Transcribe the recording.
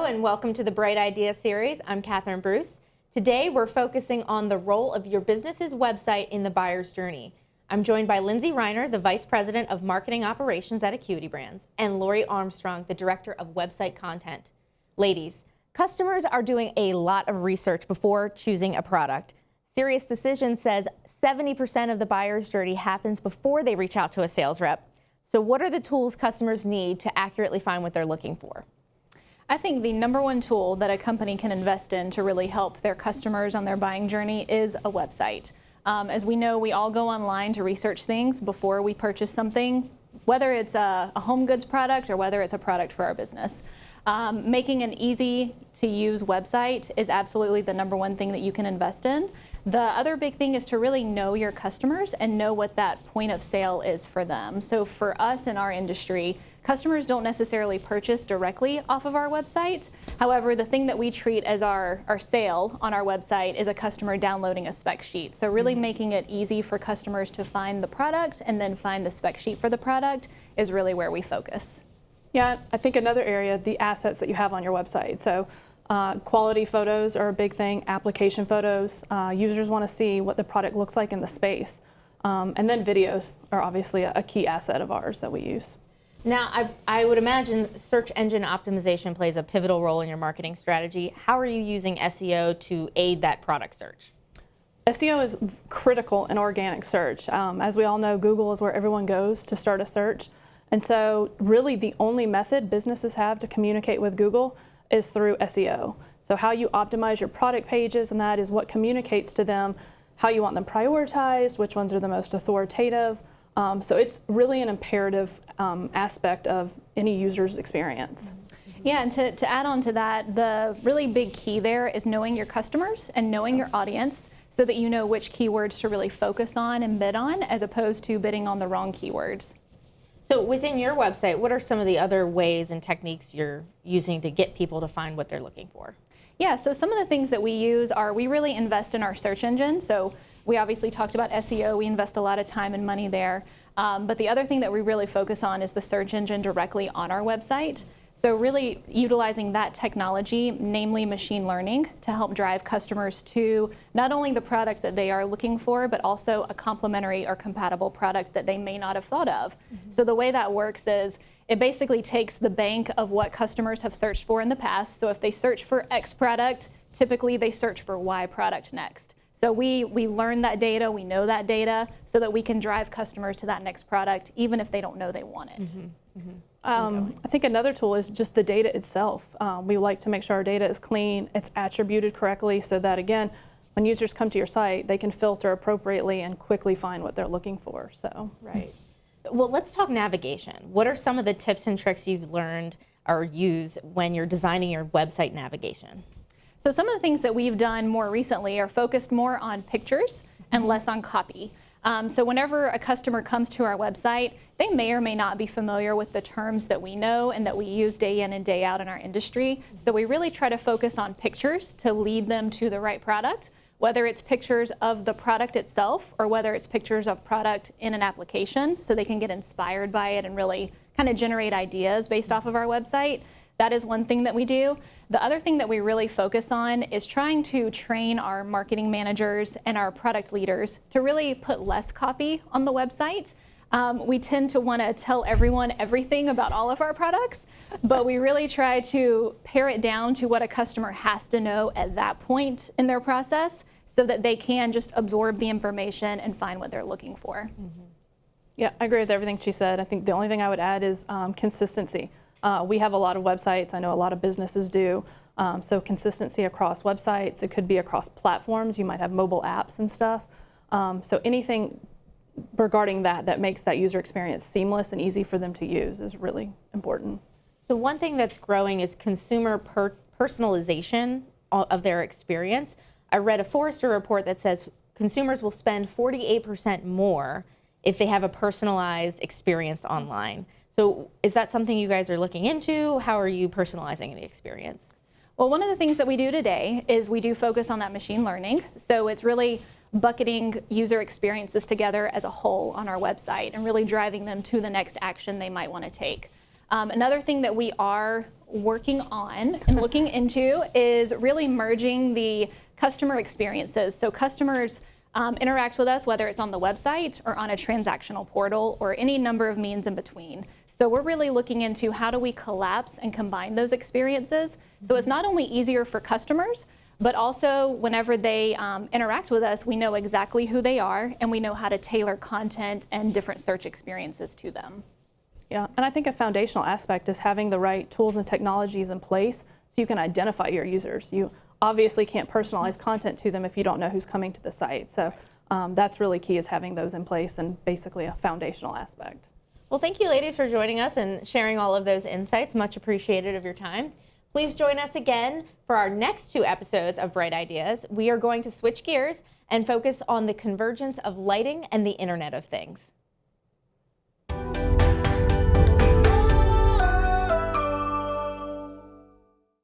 and welcome to the Bright Idea series. I'm Catherine Bruce. Today we're focusing on the role of your business's website in the buyer's journey. I'm joined by Lindsay Reiner, the Vice President of Marketing Operations at Acuity Brands, and Lori Armstrong, the Director of Website Content. Ladies, customers are doing a lot of research before choosing a product. Serious Decision says 70% of the buyer's journey happens before they reach out to a sales rep. So what are the tools customers need to accurately find what they're looking for? I think the number one tool that a company can invest in to really help their customers on their buying journey is a website. As we know, we all go online to research things before we purchase something, whether it's a home goods product or whether it's a product for our business. Making an easy to use website is absolutely the number one thing that you can invest in. The other big thing is to really know your customers and know what that point of sale is for them. So for us in our industry, customers don't necessarily purchase directly off of our website. However, the thing that we treat as our sale on our website is a customer downloading a spec sheet. So really making it easy for customers to find the product and then find the spec sheet for the product is really where we focus. Yeah, I think another area, the assets that you have on your website. So quality photos are a big thing, application photos. Users want to see what the product looks like in the space. And then videos are obviously a key asset of ours that we use. Now, I would imagine search engine optimization plays a pivotal role in your marketing strategy. How are you using SEO to aid that product search? SEO is critical in organic search. As we all know, Google is where everyone goes to start a search. And so really the only method businesses have to communicate with Google is through SEO. So how you optimize your product pages, and that is what communicates to them how you want them prioritized, which ones are the most authoritative. So it's really an imperative aspect of any user's experience. Yeah, and to add on to that, the really big key there is knowing your customers and knowing your audience so that you know which keywords to really focus on and bid on as opposed to bidding on the wrong keywords. So within your website, what are some of the other ways and techniques you're using to get people to find what they're looking for? Yeah, so some of the things that we use are we really invest in our search engine. So we obviously talked about SEO. We invest a lot of time and money there. But the other thing that we really focus on is the search engine directly on our website. So really utilizing that technology, namely machine learning, to help drive customers to not only the product that they are looking for, but also a complementary or compatible product that they may not have thought of. So the way that works is it basically takes the bank of what customers have searched for in the past. So if they search for X product, typically they search for Y product next. So we learn that data, we know that data, so that we can drive customers to that next product, even if they don't know they want it. I think another tool is just the data itself. We like to make sure our data is clean, it's attributed correctly, so that again, when users come to your site, they can filter appropriately and quickly find what they're looking for. So, right. Well, let's talk navigation. What are some of the tips and tricks you've learned or use when you're designing your website navigation? So some of the things that we've done more recently are focused more on pictures and less on copy. So whenever a customer comes to our website, they may or may not be familiar with the terms that we know and that we use day in and day out in our industry. So we really try to focus on pictures to lead them to the right product, whether it's pictures of the product itself or whether it's pictures of product in an application so they can get inspired by it and really kind of generate ideas based off of our website. That is one thing that we do. The other thing that we really focus on is trying to train our marketing managers and our product leaders to really put less copy on the website. We tend to want to tell everyone everything about all of our products, but we really try to pare it down to what a customer has to know at that point in their process so that they can just absorb the information and find what they're looking for. yeah, I agree with everything she said. I think the only thing I would add is consistency. We have a lot of websites. I know a lot of businesses do. So consistency across websites. It could be across platforms. You might have mobile apps and stuff. So anything regarding that makes that user experience seamless and easy for them to use is really important. So one thing that's growing is consumer personalization of their experience. I read a Forrester report that says consumers will spend 48% more if they have a personalized experience online. So is that something you guys are looking into? How are you personalizing the experience? Well, one of the things that we do today is we do focus on that machine learning. So it's really bucketing user experiences together as a whole on our website and really driving them to the next action they might want to take. Another thing that we are working on and looking into is really merging the customer experiences. So customers interact with us, whether it's on the website or on a transactional portal or any number of means in between. So we're really looking into how do we collapse and combine those experiences. So it's not only easier for customers, but also whenever they interact with us, we know exactly who they are and we know how to tailor content and different search experiences to them. Yeah, and I think a foundational aspect is having the right tools and technologies in place so you can identify your users. You obviously can't personalize content to them if you don't know who's coming to the site. So that's really key, is having those in place and basically a foundational aspect. Well, thank you, ladies, for joining us and sharing all of those insights. Much appreciated of your time. Please join us again for our next 2 episodes of Bright Ideas. We are going to switch gears and focus on the convergence of lighting and the Internet of Things.